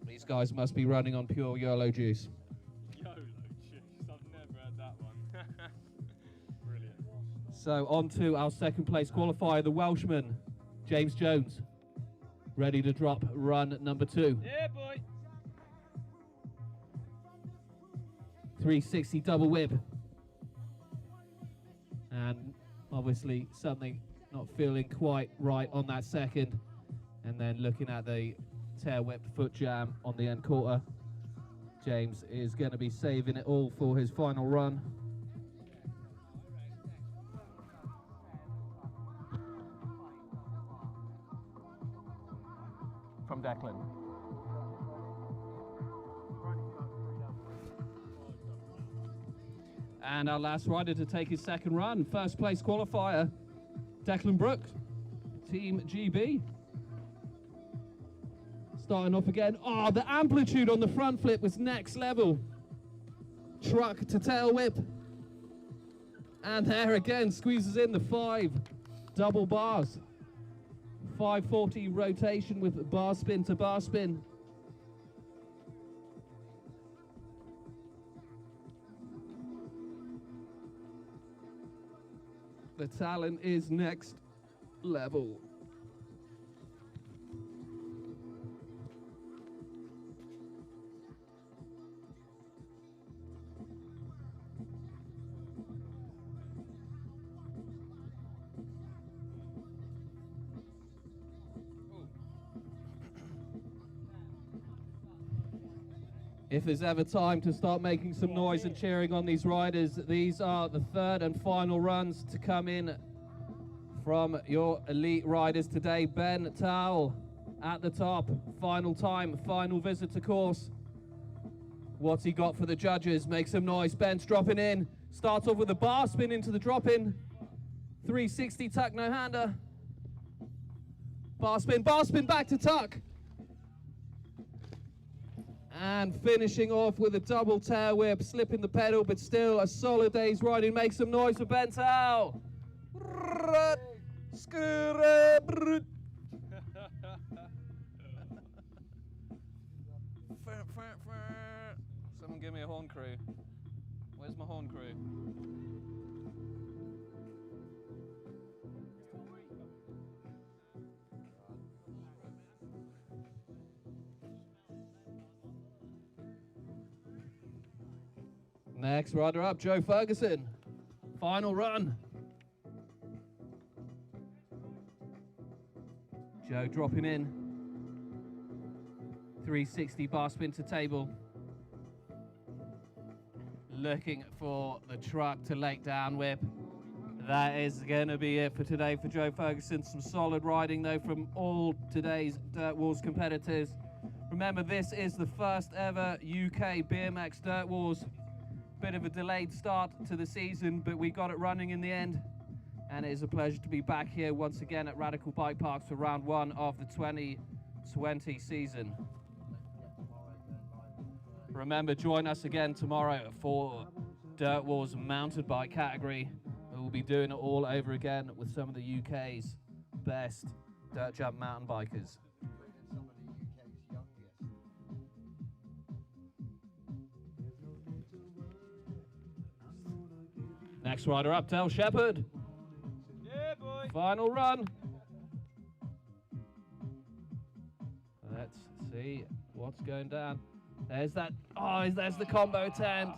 These guys must be running on pure YOLO juice. YOLO juice, I've never heard that one. Brilliant. So on to our second place qualifier, the Welshman, James Jones. Ready to drop run number 2. Yeah, boy. 360 double whip. And obviously something not feeling quite right on that second. And then looking at the tail whip foot jam on the end quarter. James is going to be saving it all for his final run. From Declan. And our last rider to take his second run, first place qualifier, Declan Brooks, Team GB. Starting off again. Oh, the amplitude on the front flip was next level. Truck to tail whip. And there again, squeezes in the 5 double bars. 540 rotation with bar spin to bar spin. The talent is next level. If there's ever time to start making some noise and cheering on these riders, these are the third and final runs to come in from your elite riders today. Ben Towell at the top, final time, final visitor course. What's he got for the judges? Make some noise. Ben's dropping in, starts off with a bar spin into the drop in. 360 tuck, no hander. Bar spin back to tuck. And finishing off with a double tail whip, slipping the pedal, but still a solid day's riding. Make some noise for Ben Towell. Someone give me a horn crew. Where's my horn crew? Next rider up, Joe Ferguson. Final run. Joe dropping in. 360 bar spin to table. Looking for the truck to lake down whip. That is going to be it for today for Joe Ferguson. Some solid riding though from all today's Dirt Wars competitors. Remember, this is the first ever UK BMX Dirt Wars. Bit of a delayed start to the season, but we got it running in the end. And it is a pleasure to be back here once again at Radical Bike Parks for round 1 of the 2020 season. Remember, join us again tomorrow for Dirt Wars mountain bike category. We'll be doing it all over again with some of the UK's best dirt jump mountain bikers. Next rider up, Del Shepherd. Yeah, boy. Final run. Let's see what's going down. There's that. Oh, there's the combo tent.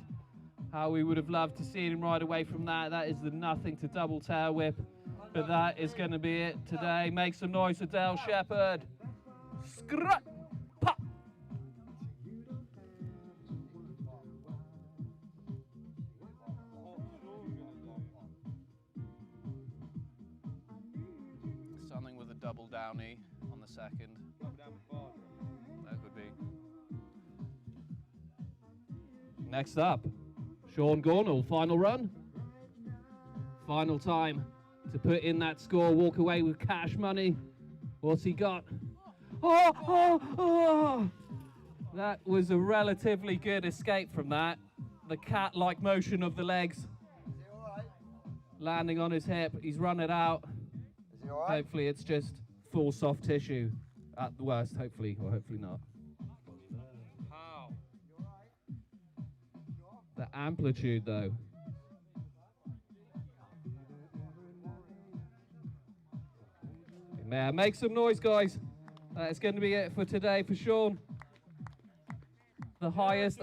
How we would have loved to see him ride away from that. That is the nothing to double tail whip. But that is going to be it today. Make some noise for Del Shepherd. Scrut. Pop. Something with a double downy on the second. That would be. Next up, Sean Gornall, final run. Final time to put in that score, walk away with cash money. What's he got? Oh! That was a relatively good escape from that. The cat-like motion of the legs. Is he alright? Landing on his hip, he's run it out. Is he alright? Hopefully it's just full soft tissue at the worst, hopefully, or hopefully not. How? The amplitude though. Man, make some noise, guys. That's going to be it for today for Sean. The highest,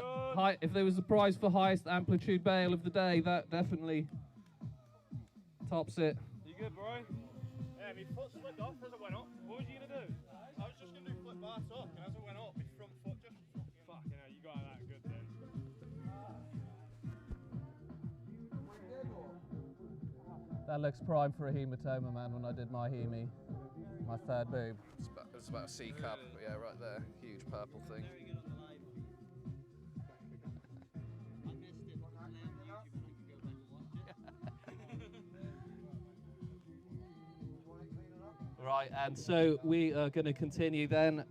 if there was a prize for highest amplitude bail of the day, that definitely tops it. You good, bro? Yeah, my foot slipped off as I went up. What was you going to do? I was just going to do flip bar tuck, and as I went up, my front foot just fucking hell, you got it that good then. That looks prime for a hematoma, man, when I did my heme. My third boob. It's about a C cup, yeah, right there. Huge purple thing. Right, and so we are going to continue then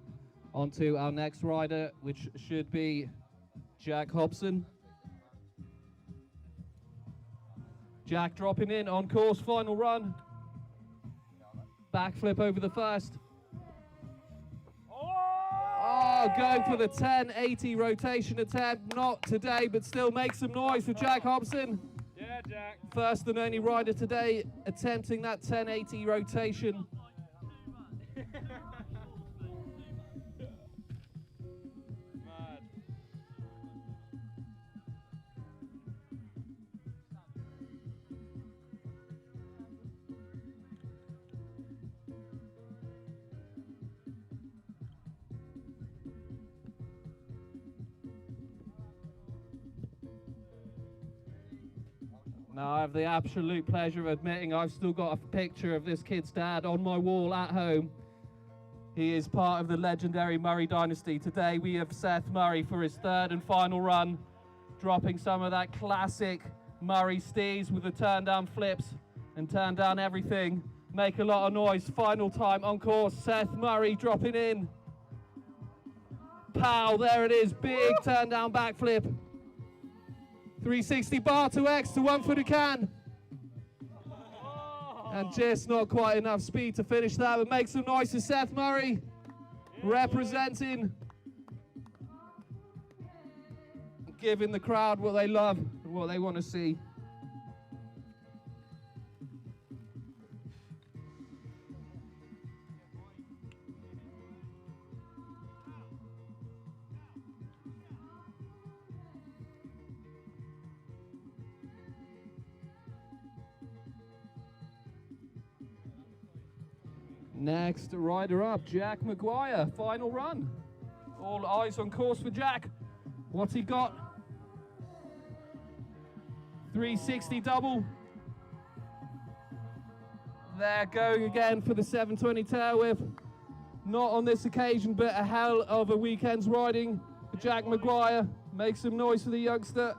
onto our next rider, which should be Jack Hobson. Jack dropping in on course, final run. Backflip over the first. Oh, going for the 1080 rotation attempt. Not today, but still make some noise for Jack Hobson. Yeah, Jack. First and only rider today attempting that 1080 rotation. Mad. Now I have the absolute pleasure of admitting I've still got a picture of this kid's dad on my wall at home. He is part of the legendary Murray dynasty. Today we have Seth Murray for his third and final run, dropping some of that classic Murray steez with the turn down flips and turn down everything. Make a lot of noise. Final time on course. Seth Murray dropping in. Pow, there it is. Big turn down backflip. 360 bar to X to 1 for the can. And just not quite enough speed to finish that, but make some noise to Seth Murray, representing, giving the crowd what they love and what they want to see. Next rider up, Jack Maguire, final run. All eyes on course for Jack. What's he got? 360 double. There, going again for the 720 tail whip. Not on this occasion, but a hell of a weekend's riding for Jack Maguire. Make some noise for the youngster.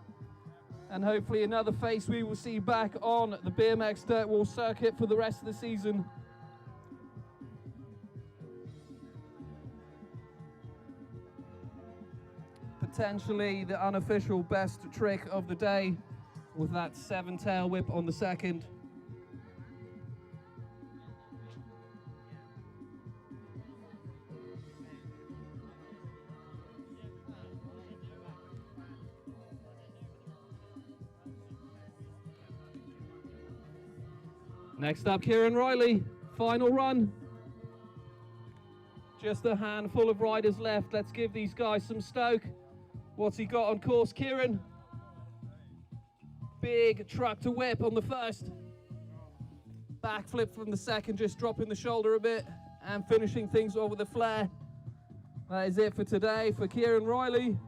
And hopefully another face we will see back on the BMX Dirt Wall circuit for the rest of the season. Potentially the unofficial best trick of the day with that 7 tail whip on the second. Next up, Kieran Riley, final run. Just a handful of riders left. Let's give these guys some stoke. What's he got on course, Kieran? Big truck to whip on the first. Backflip from the second, just dropping the shoulder a bit and finishing things off with a flare. That is it for today for Kieran Riley.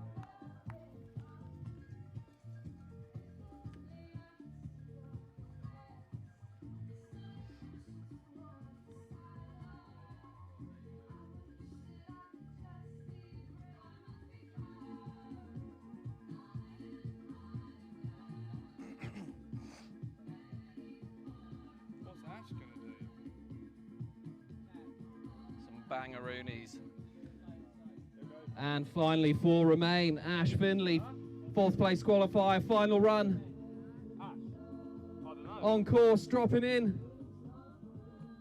Bangaroonies. And finally 4 remain. Ash Finley, 4th place qualifier, final run. On course, dropping in.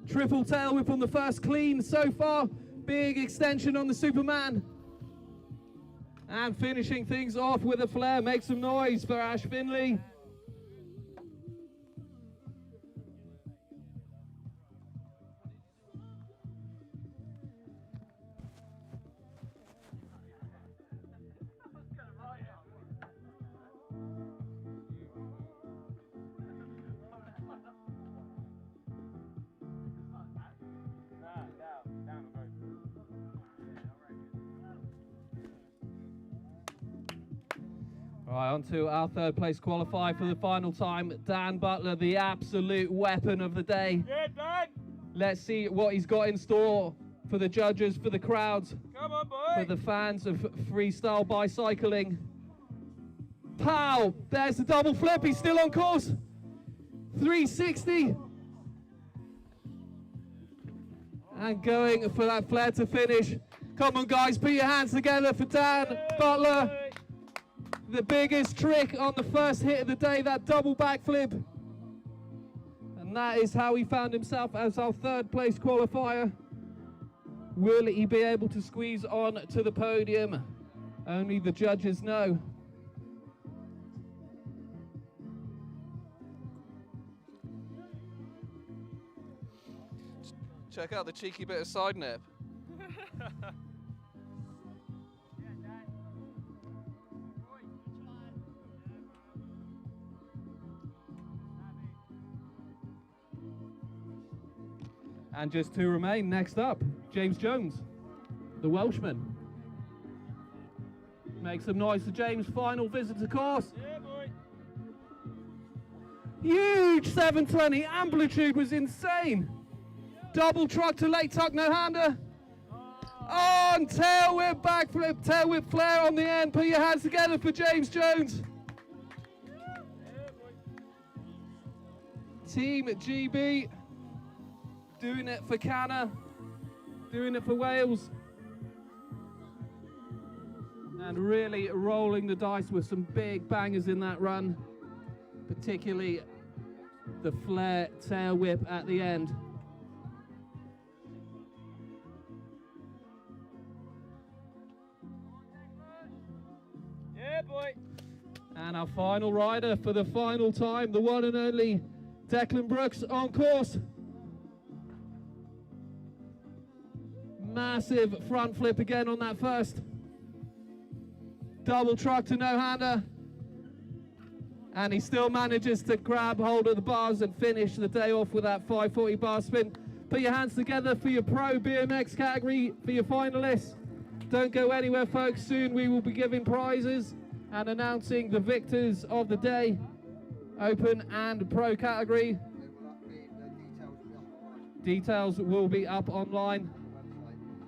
Triple tail whip on the first clean so far. Big extension on the Superman. And finishing things off with a flare. Make some noise for Ash Finley. Right, on to our 3rd place qualifier for the final time. Dan Butler, the absolute weapon of the day. Yeah, Dan. Let's see what he's got in store for the judges, for the crowds, Come on, boy. for the fans of freestyle bicycling. Pow! There's the double flip. He's still on course. 360. and going for that flare to finish. Come on, guys, put your hands together for Dan Butler. The biggest trick on the first hit of the day, that double backflip. And that is how he found himself as our third place qualifier. Will he be able to squeeze on to the podium? Only the judges know. Check out the cheeky bit of side nip. And just to remain, next up, James Jones, the Welshman. Make some noise for James' final visitor course. Yeah, boy. Huge 720, amplitude was insane. Double truck to late tuck, no hander. On tail whip, backflip, tail whip flare on the end. Put your hands together for James Jones. Team GB, doing it for Canna, doing it for Wales. And really rolling the dice with some big bangers in that run, particularly the flare tail whip at the end. Yeah, boy. And our final rider for the final time, the one and only Declan Brooks on course. Massive front flip again on that first. Double truck to no-hander. And he still manages to grab hold of the bars and finish the day off with that 540 bar spin. Put your hands together for your Pro BMX category, for your finalists. Don't go anywhere, folks. Soon we will be giving prizes and announcing the victors of the day, Open and Pro category. Details will be up online.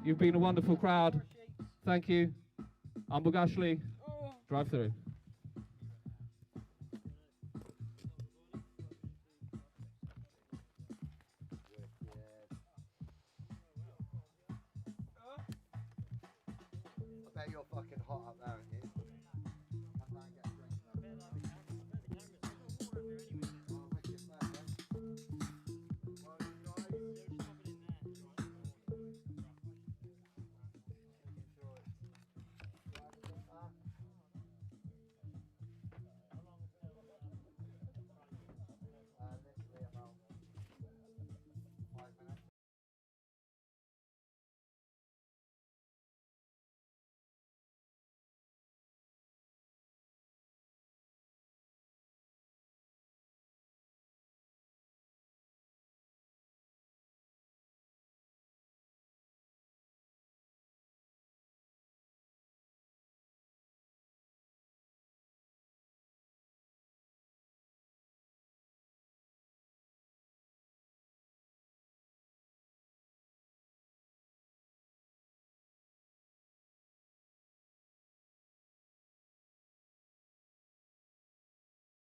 You've been a wonderful crowd. Thank you. I'm Bugashli. Drive through. I bet you're fucking hot up there, aren't you?